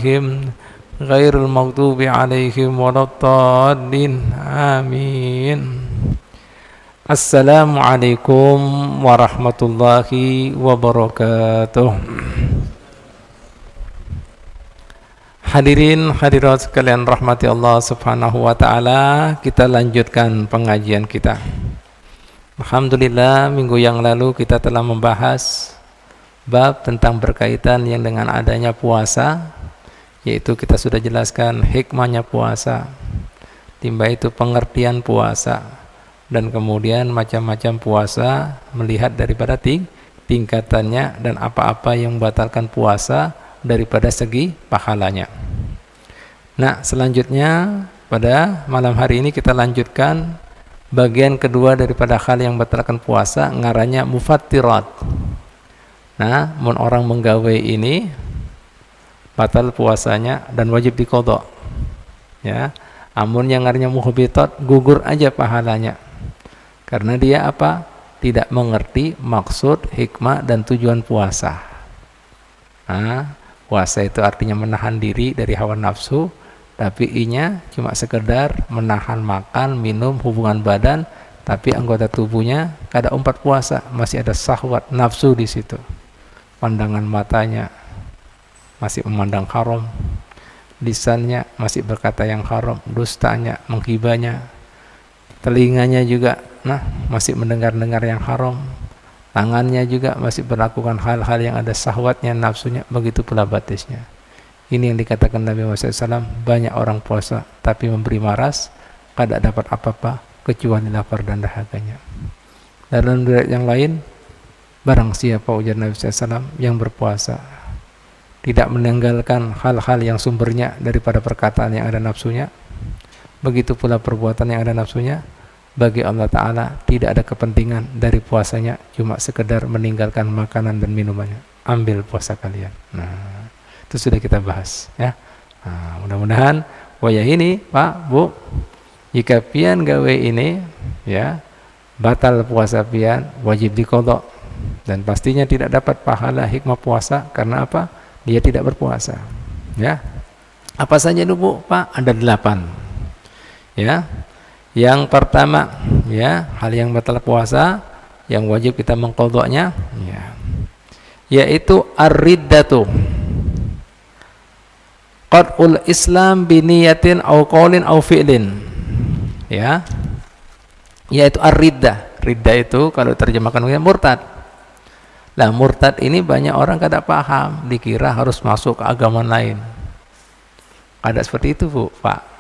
عليهم غير المغضوب عليهم ولا الضالين آمين. Assalamualaikum warahmatullahi wabarakatuh. Hadirin hadirat sekalian rahmati Allah Subhanahu wa taala, kita lanjutkan pengajian kita. Alhamdulillah, minggu yang lalu kita telah membahas bab tentang berkaitan yang dengan adanya puasa, yaitu kita sudah jelaskan hikmahnya puasa, timba itu pengertian puasa, dan kemudian macam-macam puasa melihat daripada tingkatannya dan apa-apa yang membatalkan puasa daripada segi pahalanya. Nah, selanjutnya pada malam hari ini kita lanjutkan bagian kedua daripada hal yang membatalkan puasa, ngarannya mufattirat. Nah, mun orang menggawe ini batal puasanya dan wajib diqadha. Ya, amun yang ngarannya muhbitat, gugur aja pahalanya. Karena dia apa? Tidak mengerti maksud, hikmah, dan tujuan puasa. Nah, puasa itu artinya menahan diri dari hawa nafsu, tapi inya cuma sekedar menahan makan, minum, hubungan badan, tapi anggota tubuhnya kada umpat puasa, masih ada syahwat, nafsu di situ. Pandangan matanya masih memandang haram, lisannya masih berkata yang haram, dustanya, menghibahnya, telinganya juga masih mendengar-dengar yang haram, tangannya juga masih melakukan hal-hal yang ada syahwatnya, nafsunya, begitu pula batisnya. Ini yang dikatakan Nabi Muhammad SAW, banyak orang puasa tapi memberi maras, kada dapat apa-apa kecuali lapar dan dahaganya. Dalam riwayat yang lain, barang siapa, ujar Nabi SAW, yang berpuasa tidak meninggalkan hal-hal yang sumbernya daripada perkataan yang ada nafsunya, begitu pula perbuatan yang ada nafsunya, bagi Allah Ta'ala tidak ada kepentingan dari puasanya, cuma sekedar meninggalkan makanan dan minumannya. Ambil puasa kalian. Nah, itu sudah kita bahas ya. Nah, mudah-mudahan wayah ini Pak Bu, jika pian gawe ini ya, batal puasa pian, wajib diqadha, dan pastinya tidak dapat pahala hikmah puasa. Karena apa? Dia tidak berpuasa ya. Apa saja dulu Pak? Ada 8 ya. Yang pertama ya, hal yang batal puasa yang wajib kita mengqadhanya ya, yaitu ar-riddatu, qat'ul islam biniyatin aw qaulin aw fi'lin ya, yaitu ar-riddah. Riddah itu kalau terjemahkan murtad. Lah, murtad ini banyak orang kada paham, dikira harus masuk ke agama lain. Ada seperti itu Bu, Pak.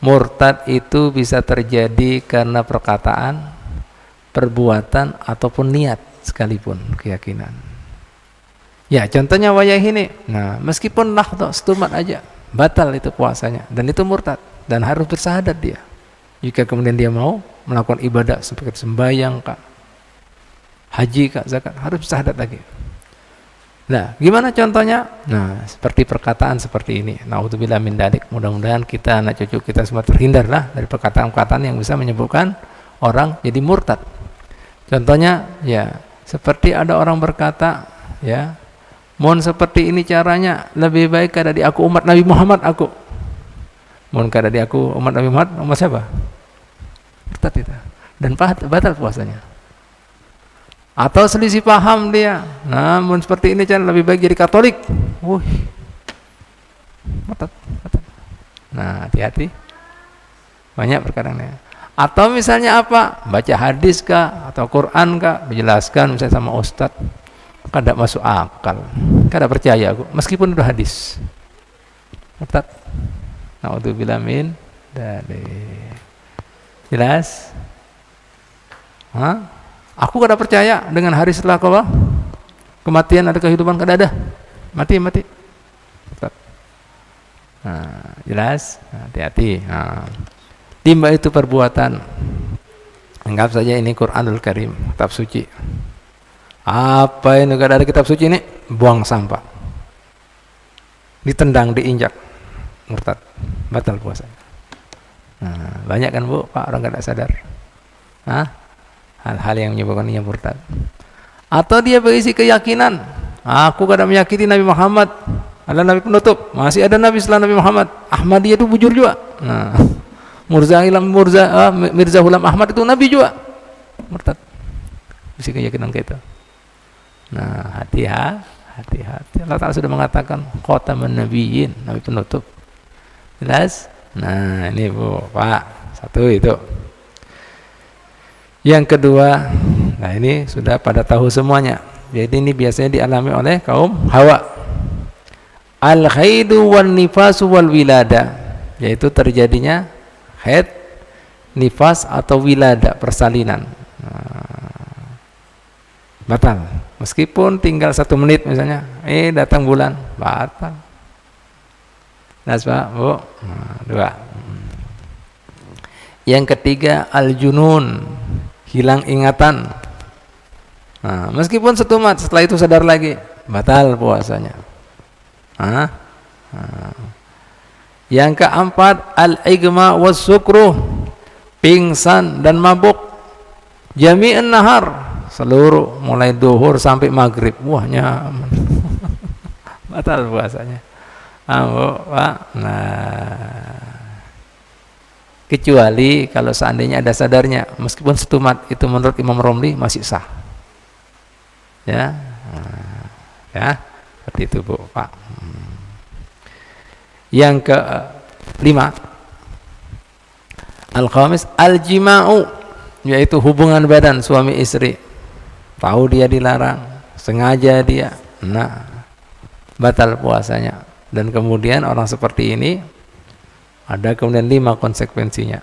Murtad itu bisa terjadi karena perkataan, perbuatan, ataupun niat sekalipun, keyakinan. Ya, contohnya wayah ini. Nah, meskipun lahdo setumat aja, batal itu puasanya, dan itu murtad, dan harus bersahadat dia. Jika kemudian dia mau melakukan ibadah seperti sembahyang kak, haji kak, zakat, harus bersahadat lagi. Nah, gimana contohnya? Nah, seperti perkataan seperti ini. Naudzubillah min dzalik. Mudah-mudahan kita, anak cucu kita semua terhindarlah dari perkataan-perkataan yang bisa menyebabkan orang jadi murtad. Contohnya, ya, seperti ada orang berkata, ya, mohon seperti ini caranya, lebih baik kada di aku umat Nabi Muhammad aku. Mohon kada di aku umat Nabi Muhammad, umat siapa? Murtad itu. Dan batal puasanya. Atau selisih paham dia, namun seperti ini kan lebih baik jadi Katolik. Murtad. Nah, hati-hati, banyak perkaranya. Atau misalnya apa, baca hadis kah atau Quran kah, menjelaskan misalnya sama ustadz, kada masuk akal, kada percaya aku meskipun udah hadis. Murtad. Naudzubillah min dzalik. Jelas? Aku kada percaya dengan hari setelah kematian ada kehidupan, kada ada. Mati. Nah, jelas? Hati-hati. Timba itu perbuatan. Anggap saja ini Quranul Karim, kitab suci. Apa ini kada ada kitab suci ini? Buang sampah. Ditendang, diinjak. Murtad. Batal puasanya. Nah, banyak kan Bu, Pak, orang kada sadar. Hal-hal yang menyebabkan ia murtad. Atau dia berisi keyakinan, aku kada meyakini Nabi Muhammad, ada nabi penutup, masih ada nabi setelah Nabi Muhammad. Ahmadiyah itu bujur juga. Nah, Mirza Ghulam Ahmad itu nabi juga, murtad. Mesti keyakinan kita. Nah, hati-hati. Allah Ta'ala sudah mengatakan khataman nabiyyin, nabi penutup. Jelas? Nah, ini Bu, Pak. Satu itu. Yang kedua, nah ini sudah pada tahu semuanya. Jadi ini biasanya dialami oleh kaum Hawa. Al-haidu wan nifasu wal wilada, yaitu terjadinya haid, nifas atau wilada, persalinan. Batal. Meskipun tinggal 1 menit misalnya, datang bulan, batal. Nas Pak, Bu. Nah, 2. Yang ketiga, al-junun, hilang ingatan. Nah, meskipun setumat, setelah itu sadar lagi, batal puasanya. Yang keempat, al-igma was sukruh, pingsan dan mabuk, jami'an nahar, seluruh mulai duhur sampai maghrib, wahnya batal puasanya. Pak. Nah, kecuali kalau seandainya ada sadarnya, meskipun setumat, itu menurut Imam Romli masih sah. Ya, seperti itu Bu, Pak. Yang ke-5, al-khamis, al-jima'u, yaitu hubungan badan suami istri. Tahu dia dilarang, sengaja dia, nah batal puasanya. Dan kemudian orang seperti ini ada kemudian 5 konsekuensinya.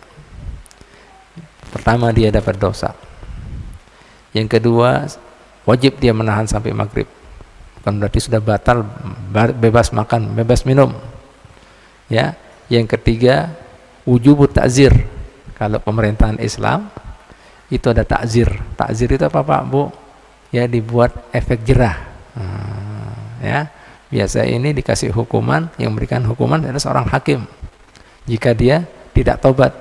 Pertama, dia dapat dosa. Yang kedua, wajib dia menahan sampai maghrib. Bukan berarti sudah batal, bebas makan, bebas minum. Ya. Yang ketiga, wujubut ta'zir. Kalau pemerintahan Islam itu ada ta'zir. Ta'zir itu apa Pak, Bu? Ya, dibuat efek jerah. Ya. Biasa ini dikasih hukuman, yang memberikan hukuman adalah seorang hakim jika dia tidak tobat.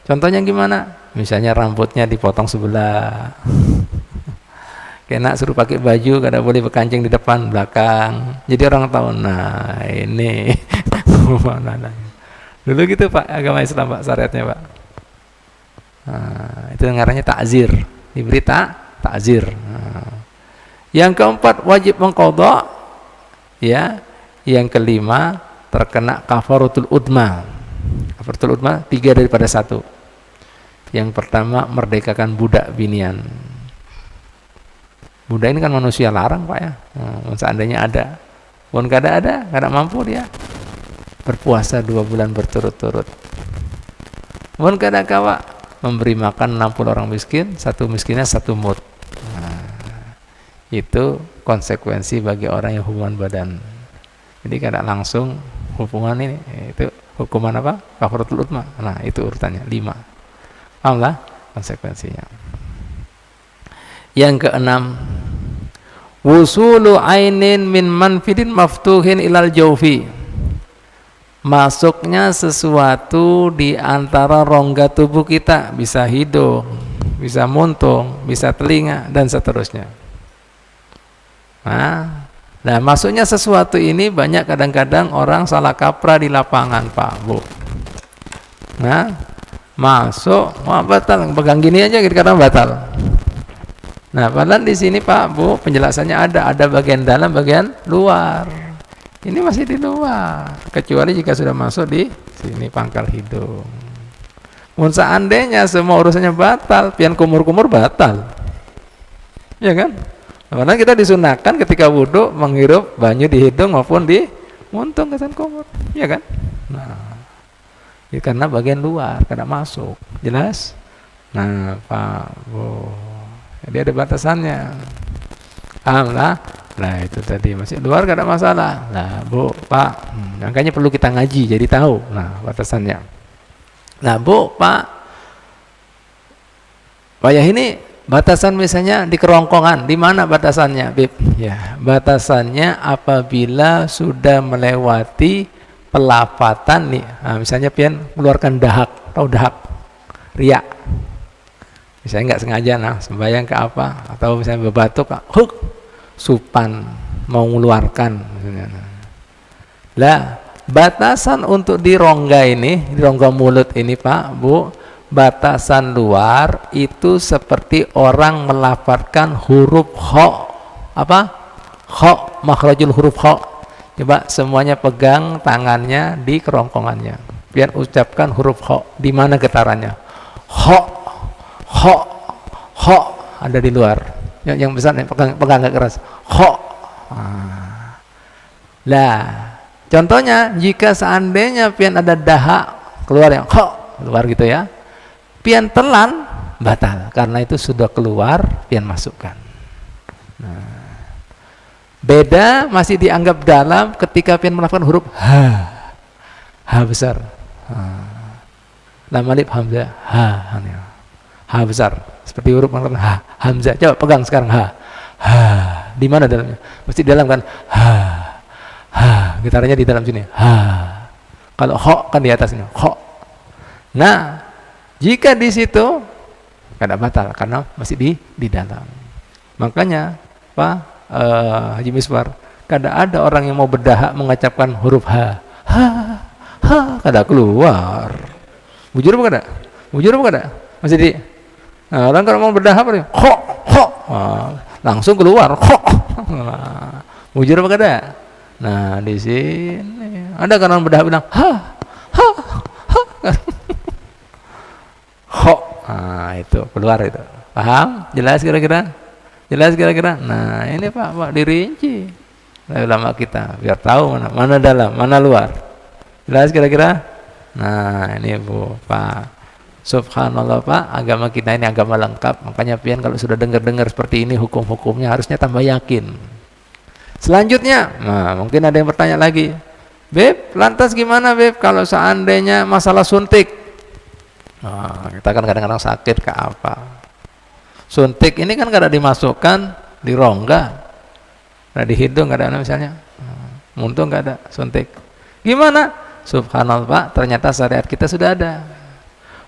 Contohnya gimana? Misalnya rambutnya dipotong sebelah, kena suruh pakai baju, kada boleh berkancing di depan belakang, jadi orang tahu, nah ini dulu gitu Pak, agama Islam Pak, syariatnya Pak. Nah, itu ngarannya ta'zir, diberi ta'zir. Yang keempat, wajib mengqadha. Ya, yang kelima, terkena kafaratul udma. Kafaratul udma 3 daripada 1. Yang pertama, merdekakan budak binian. Budak ini kan manusia larang Pak ya. Seandainya ada, pun kada mampu dia berpuasa 2 bulan berturut-turut. Pun kada kawa memberi makan 60 orang miskin, 1 miskinnya 1 mud. Itu konsekuensi bagi orang yang hubungan badan. Jadi kada langsung hubungan ini, itu hukuman apa? Kafaratul udma. Nah, itu urutannya 5. Pahamlah konsekuensinya. Yang keenam, wusulu ainin min manfidin maftuhin ilal jawfi. Masuknya sesuatu di antara rongga tubuh kita, bisa hidung, bisa muntung, bisa telinga, dan seterusnya. Nah, masuknya sesuatu ini banyak kadang-kadang orang salah kaprah di lapangan Pak, Bu. Nah, masuk, batal, pegang gini aja kadang batal. Nah, padahal di sini Pak, Bu, penjelasannya ada bagian dalam, bagian luar. Ini masih di luar, kecuali jika sudah masuk di sini pangkal hidung. Seandainya semua urusannya batal, pian kumur-kumur batal, ya kan? Karena kita disunahkan ketika wudhu menghirup banyu di hidung maupun di muntung kesan kumur, ya kan? Nah, ya karena bagian luar, kada masuk, jelas? Nah, Pak, Bu, jadi ada batasannya. Alhamdulillah. Nah, itu tadi masih luar kada masalah. Nah, Bu, Pak, makanya perlu kita ngaji jadi tahu. Nah, batasannya. Nah, Bu, Pak, Pak ya ini batasan misalnya di kerongkongan, di mana batasannya, Bib? Ya, batasannya apabila sudah melewati pelafatan nih. Nah, misalnya pian keluarkan dahak, tahu dahak? Riak. Misalnya nggak sengaja, nah sembahyang ke apa? Atau misalnya berbatuk, supan mau mengeluarkan misalnya. Lah, batasan untuk di rongga ini, di rongga mulut ini Pak, Bu, batasan luar itu seperti orang melafalkan huruf kha. Apa? Kha, makhrajul huruf kha. Coba semuanya pegang tangannya di kerongkongannya. Biar ucapkan huruf kha. Di mana getarannya? Kha, kha, kha ada di luar. Yang besar pegang agak keras. Kha. Lah, contohnya jika seandainya pian ada daha keluar yang kha, keluar gitu ya. Pian telan batal karena itu sudah keluar pian masukkan. Nah, beda masih dianggap dalam ketika pian melakukan huruf ha besar. Lam alif hamzah ha besar seperti huruf hamzah. Coba pegang sekarang ha. Di mana dalamnya? Mesti di dalam kan? Getarannya di dalam sini. Kalau kha kan di atasnya. Kha. Nah, jika di situ kada batal karena masih di dalam. Makanya Pak Haji Miswar, kada ada orang yang mau berdahak mengucapkan huruf ha kada keluar. Bujur apa kada? Bujur apa kada? Masih di orang kalau mau berdahak apa? Kha langsung keluar. Kha. Bujur apa kada? Nah, di sini ada kan orang berdahak bilang ha kho. Nah, itu keluar itu. Paham? Jelas kira-kira? Jelas kira-kira? Nah, ini Pak dirinci oleh ulama kita biar tahu mana dalam, mana luar. Jelas kira-kira? Nah, ini Bu, Pak. Subhanallah Pak, agama kita ini agama lengkap. Makanya pian kalau sudah dengar-dengar seperti ini hukum-hukumnya harusnya tambah yakin. Selanjutnya, nah mungkin ada yang bertanya lagi. Beb, lantas gimana Beb kalau seandainya masalah suntik? Nah, kita kan kadang-kadang sakit ke apa? Suntik ini kan kada dimasukkan di rongga, kada di hidung, kada ada misalnya. Muntung kada ada suntik. Gimana? Subhanallah Pak, ternyata syariat kita sudah ada.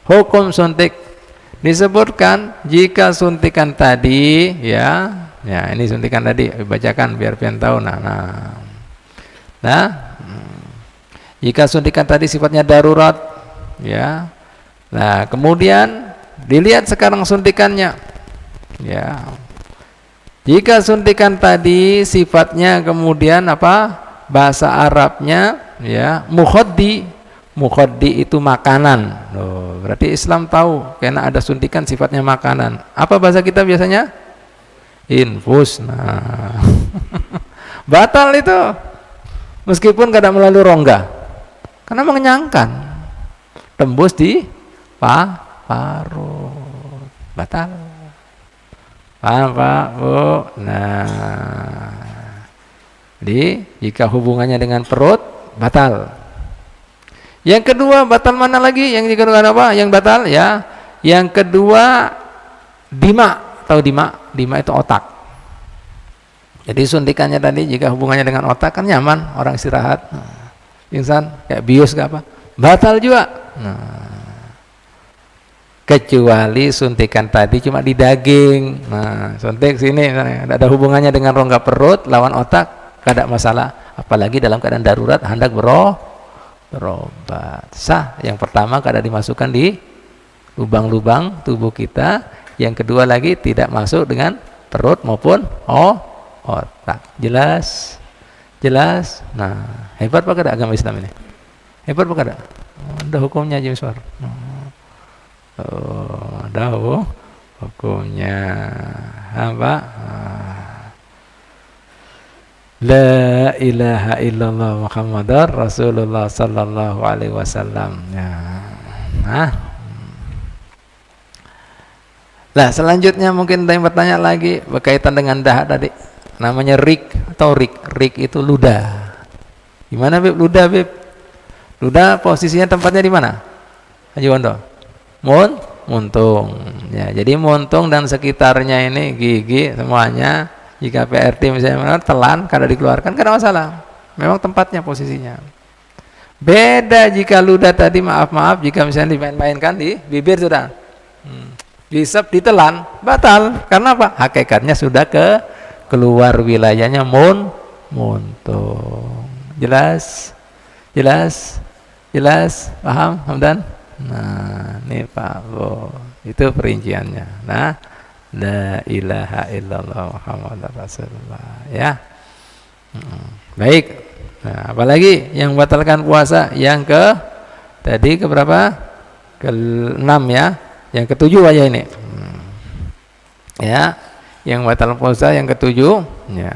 Hukum suntik disebutkan jika suntikan tadi ya ini suntikan tadi bacakan biar pian tahu. Nah, jika suntikan tadi sifatnya darurat ya. Nah, kemudian dilihat sekarang suntikannya. Ya. Jika suntikan tadi sifatnya kemudian apa? Bahasa Arabnya ya, mukhaddi. Mukhaddi itu makanan. Loh, berarti Islam tahu karena ada suntikan sifatnya makanan. Apa bahasa kita biasanya? Infus. Nah. Batal itu. Meskipun kada melalui rongga. Karena mengenyangkan. Tembus di parut, batal. Paham Pak Bu? Nah, jadi jika hubungannya dengan perut batal. Yang kedua batal mana lagi? Yang kedua apa? Yang batal ya. Yang kedua dima. Tahu dima? Dima itu otak. Jadi suntikannya tadi jika hubungannya dengan otak kan nyaman orang istirahat. Insan kayak bius ke apa? Batal juga. Nah, kecuali suntikan tadi cuma di daging. Nah, suntik sini ada hubungannya dengan rongga perut lawan otak, kada masalah. Apalagi dalam keadaan darurat hendak berobat. Sah. Yang pertama kada dimasukkan di lubang-lubang tubuh kita. Yang kedua lagi tidak masuk dengan perut maupun otak. Jelas? Jelas? Nah, hebat Pak kada agama Islam ini? Hebat Pak kada? Ada hukumnya aja Miswar. Ada hukumnya apa? La ilaha illallah Muhammadar Rasulullah sallallahu alaihi wasallam. Ya. Nah, selanjutnya mungkin ada yang bertanya lagi berkaitan dengan dahak tadi. Namanya rik atau rik. Rik itu ludah. Di mana Beb ludah Beb? Ludah posisinya tempatnya di mana? Haji Wondo. Muntung. Ya, jadi muntung dan sekitarnya ini gigi semuanya. Jika PRT misalnya telan kada dikeluarkan kada masalah. Memang tempatnya posisinya. Beda jika ludah tadi maaf jika misalnya dimain-mainkan di bibir sudah. Disep ditelan batal karena apa? Hakikatnya sudah keluar wilayahnya muntung. Jelas? Jelas? Jelas? Paham, Hamdan? Nah, ini Pak Bo. Itu perinciannya. Nah, la ilaha illallah Muhammadar Rasulullah. Ya. Baik. Nah, apalagi yang batalkan puasa? Yang ke tadi ke berapa? Ke-6 ya. Yang ke-7 aja ini. Ya. Yang batal puasa yang ke-7 ya.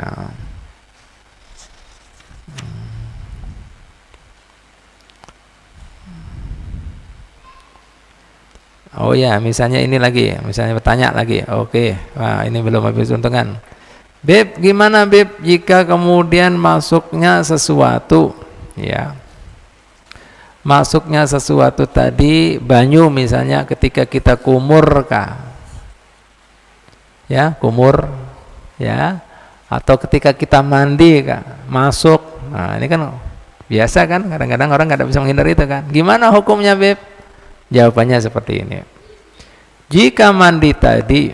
Oh ya, misalnya ini lagi, misalnya bertanya lagi. Oke, wah ini belum habis untungan. Beb, gimana Beb jika kemudian masuknya sesuatu, ya, masuknya sesuatu tadi banyu misalnya ketika kita kumur kah? Ya, kumur, ya, atau ketika kita mandi kah? Masuk. Nah ini kan biasa kan, kadang-kadang orang nggak bisa menghindari itu kan. Gimana hukumnya Beb? Jawabannya seperti ini. Jika mandi tadi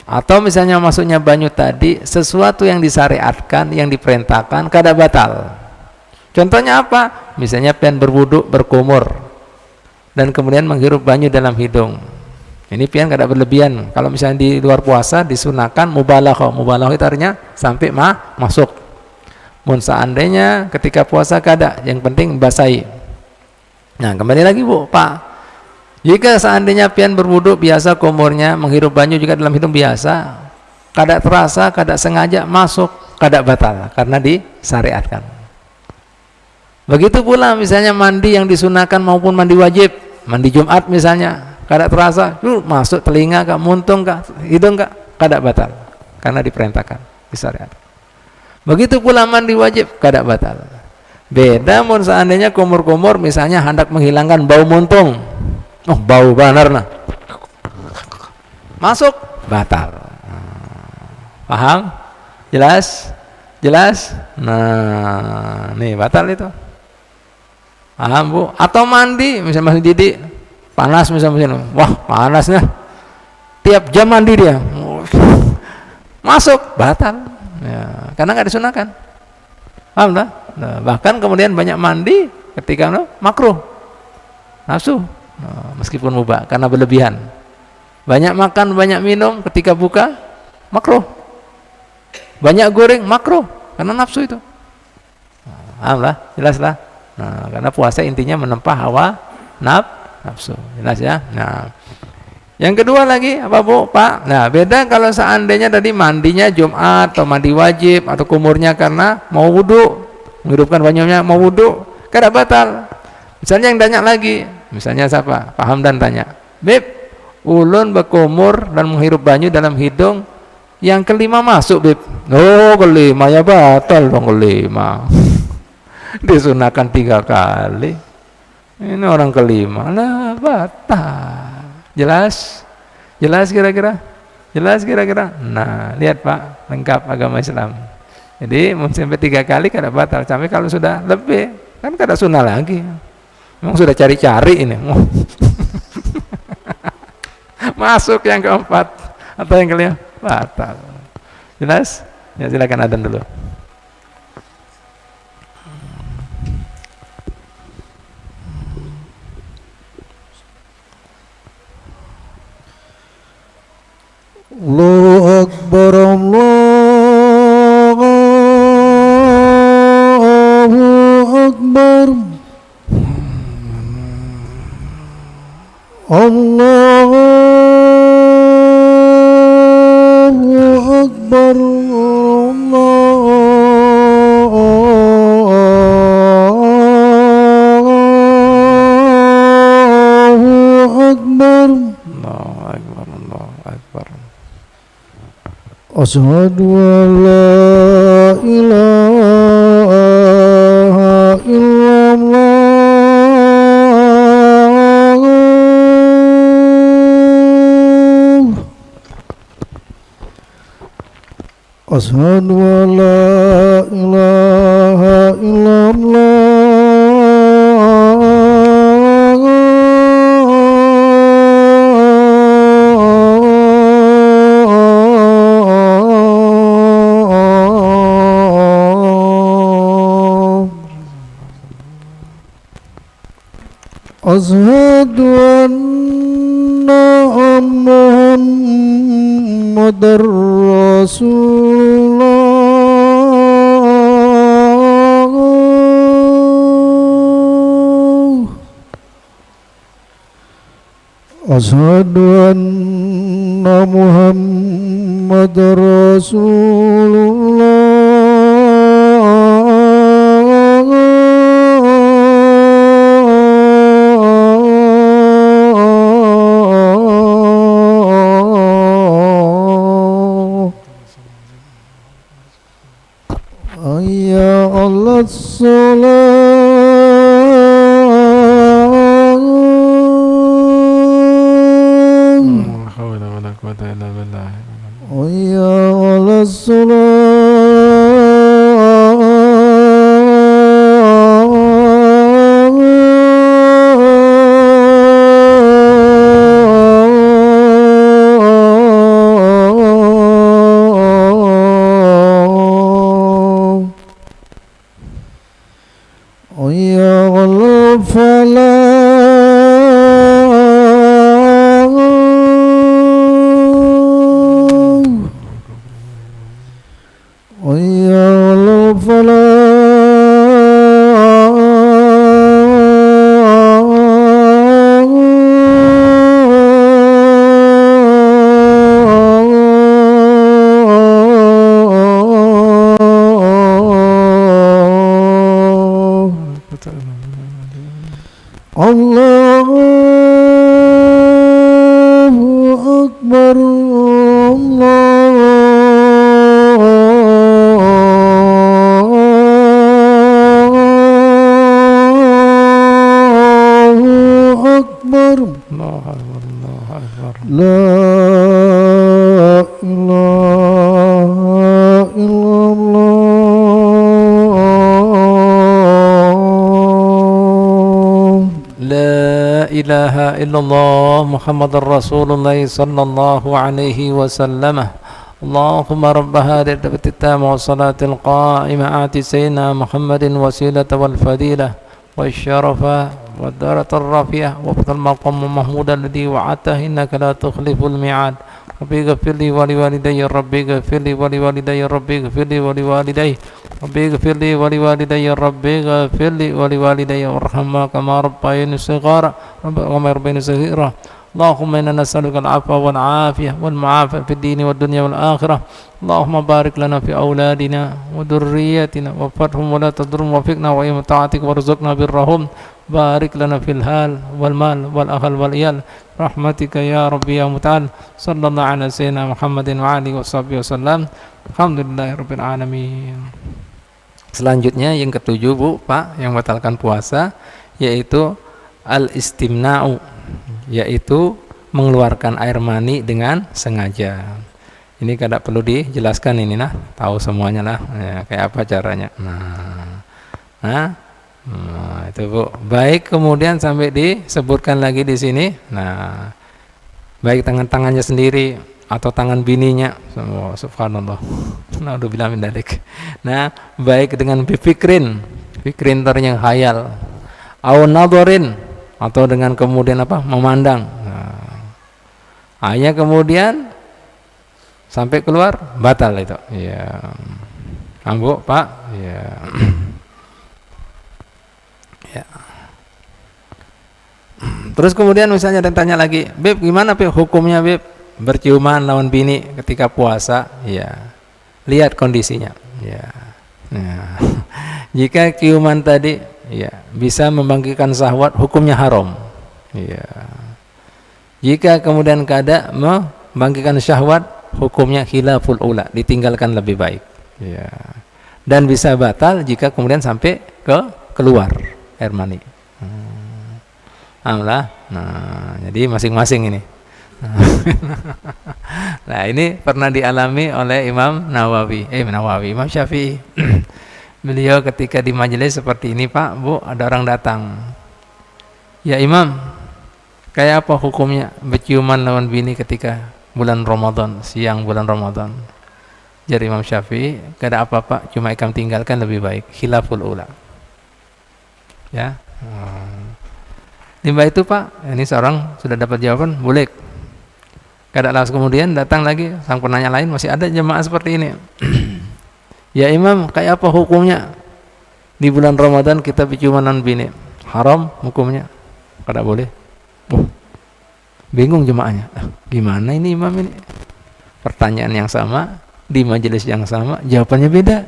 atau misalnya masuknya banyu tadi sesuatu yang disyariatkan, yang diperintahkan kada batal. Contohnya apa? Misalnya pian berwudu, berkumur dan kemudian menghirup banyu dalam hidung. Ini pian kada berlebihan. Kalau misalnya di luar puasa disunahkan mubalaghah. Mubalaghah itu artinya sampai masuk. Mun seandainya ketika puasa kada, yang penting basahi. Nah, kembali lagi Bu, Pak. Jika seandainya pian berwudu biasa kumurnya, menghirup banyu juga dalam hidung biasa, kada terasa, kada sengaja masuk, kada batal karena disyariatkan. Begitu pula misalnya mandi yang disunahkan maupun mandi wajib, mandi Jumat misalnya, kada terasa, masuk telinga kah, muntung kah, hidung kah, kada batal karena diperintahkan, disyariatkan. Begitu pula mandi wajib, kada batal. Beda mun seandainya kumur-kumur misalnya hendak menghilangkan bau muntung. Oh, bau benar nah. Masuk, batal. Paham? Jelas? Jelas? Nah, nih batal itu. Paham Bu? Atau mandi, misalnya masih didik, panas misalnya, wah panasnya. Tiap jam mandi dia. Masuk, batal. Ya, karena nggak disunahkan. Paham dah? Nah, bahkan kemudian banyak mandi ketika makruh. Nafsu. Meskipun mubah karena berlebihan. Banyak makan, banyak minum ketika buka makruh. Banyak goreng makruh karena nafsu itu. Alhamdulillah, jelas lah. Nah, karena puasa intinya menempah hawa nafsu. Jelas ya. Nah, yang kedua lagi apa Bu, Pak? Nah, beda kalau seandainya tadi mandinya Jumat atau mandi wajib atau kumurnya karena mau wudu, menghidupkan banyunya mau wudu, kada batal. Misalnya yang tanya lagi, misalnya siapa? Pak Hamdan tanya, Beb, ulun berkumur dan menghirup banyu dalam hidung, yang kelima masuk Beb. Oh, kelima ya batal dong kelima. Disunahkan 3 kali. Ini orang kelima, lah batal. Jelas? Jelas kira-kira? Jelas kira-kira? Nah, lihat Pak, lengkap agama Islam. Jadi sampai 3 kali kada batal, sampai kalau sudah lebih kan kada sunnah lagi. Memang sudah cari-cari ini. Masuk yang keempat atau yang kelima batal. Jelas? Ya silakan adzan dulu. Allahu Akbar, Allahu Akbar. Allahu Akbar, Allahu Akbar. Allahu Akbar, Allahu Akbar. Asyhadu an la ilaha illallah. Asyhadu an la ilaha illallah. Asyhadu anna Muhammadar Rasulullah. Asyhadu anna Muhammadar Rasulullah. Ya Allah ilaha illallah Muhammadar Rasulullah sallallahu alaihi wasallam. Allahumma rabb hadhihi ad-da'wati at-tammah wa salatil qa'imah ati sayyidina Muhammadin wasilata wal fadilah wasyarafa wad daratar rafiyah wa fadl maqam mahmud alladhi wa'ata innaka la tukhliful mi'ad. Rabbi ghfirli wa liwalidayya rabbi ghfirli wa liwalidayya rabbi ghfirli wa liwalidayya rabbi ghfirli wa liwalidayya rabbi ghfirli wa liwalidayya warhamma kama rabbayani shighara kama rabbayani saghira. Allahumma inna nas'aluka al-'afwa wal 'afiyah wal mu'afah fid din wad dunya wal akhirah. Allahumma barik lana fi auladina wa dhurriyyatina wa fathhum wa la tadurhum wa fiqna wa ila ta'atik warzuqna birrahum. Barik lana fil hal wal mal wal ahl wal iyal rahmatika ya rabbi ya muta'al. Sallallahu ala sayyidina Muhammadin wa alihi washabbihi wasallam. Alhamdulillahirabbil alamin. Selanjutnya yang ketujuh, Bu, Pak, yang membatalkan puasa yaitu al-istimna'u, yaitu mengeluarkan air mani dengan sengaja. Ini kada perlu dijelaskan ini, nah, tahu semuanya lah ya, kayak apa caranya. Nah, itu, Bu. Baik, kemudian sampai disebutkan lagi di sini. Nah, baik tangan-tangannya sendiri atau tangan bininya. Oh, subhanallah. Naudzubillah min dzalik. Nah, baik dengan fikrin yang khayal. Au nadharin, atau dengan kemudian apa? Memandang. Hanya kemudian sampai keluar batal itu. Ya. Ambo, Pak. Ya. Ya. Terus kemudian misalnya ada yang tanya lagi, Beb, gimana Beb hukumnya Beb berciuman lawan bini ketika puasa? Ya. Lihat kondisinya. Ya. Nah. Jika ciuman tadi ya bisa membangkitkan syahwat, hukumnya haram. Ya. Jika kemudian kada membangkitkan syahwat, hukumnya khilaful ula, ditinggalkan lebih baik. Ya. Dan bisa batal jika kemudian sampai keluar air mani. Alhamdulillah. Nah, jadi masing-masing ini. Nah, ini pernah dialami oleh Imam Syafi'i. Beliau ketika di majelis seperti ini, Pak, Bu, ada orang datang. Ya Imam, kayak apa hukumnya berciuman lawan bini ketika bulan Ramadan, siang bulan Ramadan? Jadi Imam Syafi'i, kada apa-apa, cuma ikam tinggalkan lebih baik. Khilaful ula. Ya. limbah itu Pak, ini seorang sudah dapat jawaban, boleh. Kada lama kemudian datang lagi sang penanya lain, masih ada jemaah seperti ini. Ya Imam, kayak apa hukumnya? Di bulan Ramadan kita ciumanan bini, haram hukumnya? Kada boleh. Bingung jemaahnya. Gimana ini Imam ini? Pertanyaan yang sama, di majelis yang sama, jawabannya beda.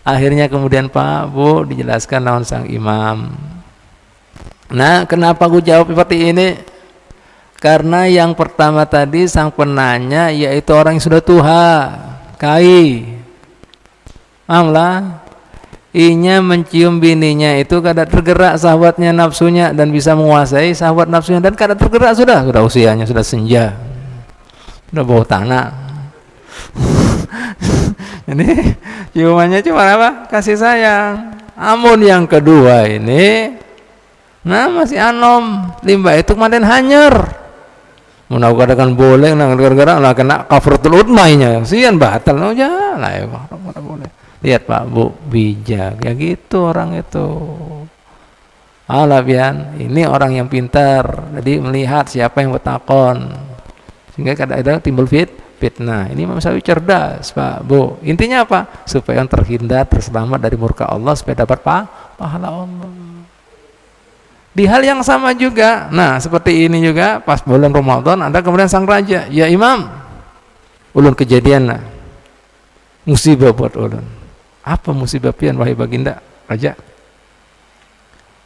Akhirnya kemudian Pak, Bu, dijelaskan lawan sang imam. Nah, kenapa aku jawab seperti ini? Karena yang pertama tadi sang penanya yaitu orang yang sudah tua, kai. Amlah, inya mencium bininya itu kada tergerak sahabatnya nafsunya dan bisa menguasai sahabat nafsunya dan kada tergerak sudah usianya sudah senja, sudah bau tanah. Ini ciumannya cuma apa? Kasih sayang. Amun yang kedua ini, nah masih anom, limbah itu kemarin hanyar. Mau katakan boleh, nah gara-gara lah kena kafaratul utmainya, sian batal, no ya lah ya boleh. Lihat Pak Bu, bijak ya gitu orang itu. Alabian, ini orang yang pintar, jadi melihat siapa yang bertakon, sehingga kadang-kadang timbul fitnah. Ini Imam Syafi'i cerdas Pak Bu. Intinya apa? Supaya orang terhindar, terselamat dari murka Allah, supaya dapat pahala Allah. Di hal yang sama juga, nah seperti ini juga pas bulan Ramadan ada kemudian sang raja, ya Imam, ulun kejadian nah, musibah buat ulun. Apa musibah pian wahai baginda raja?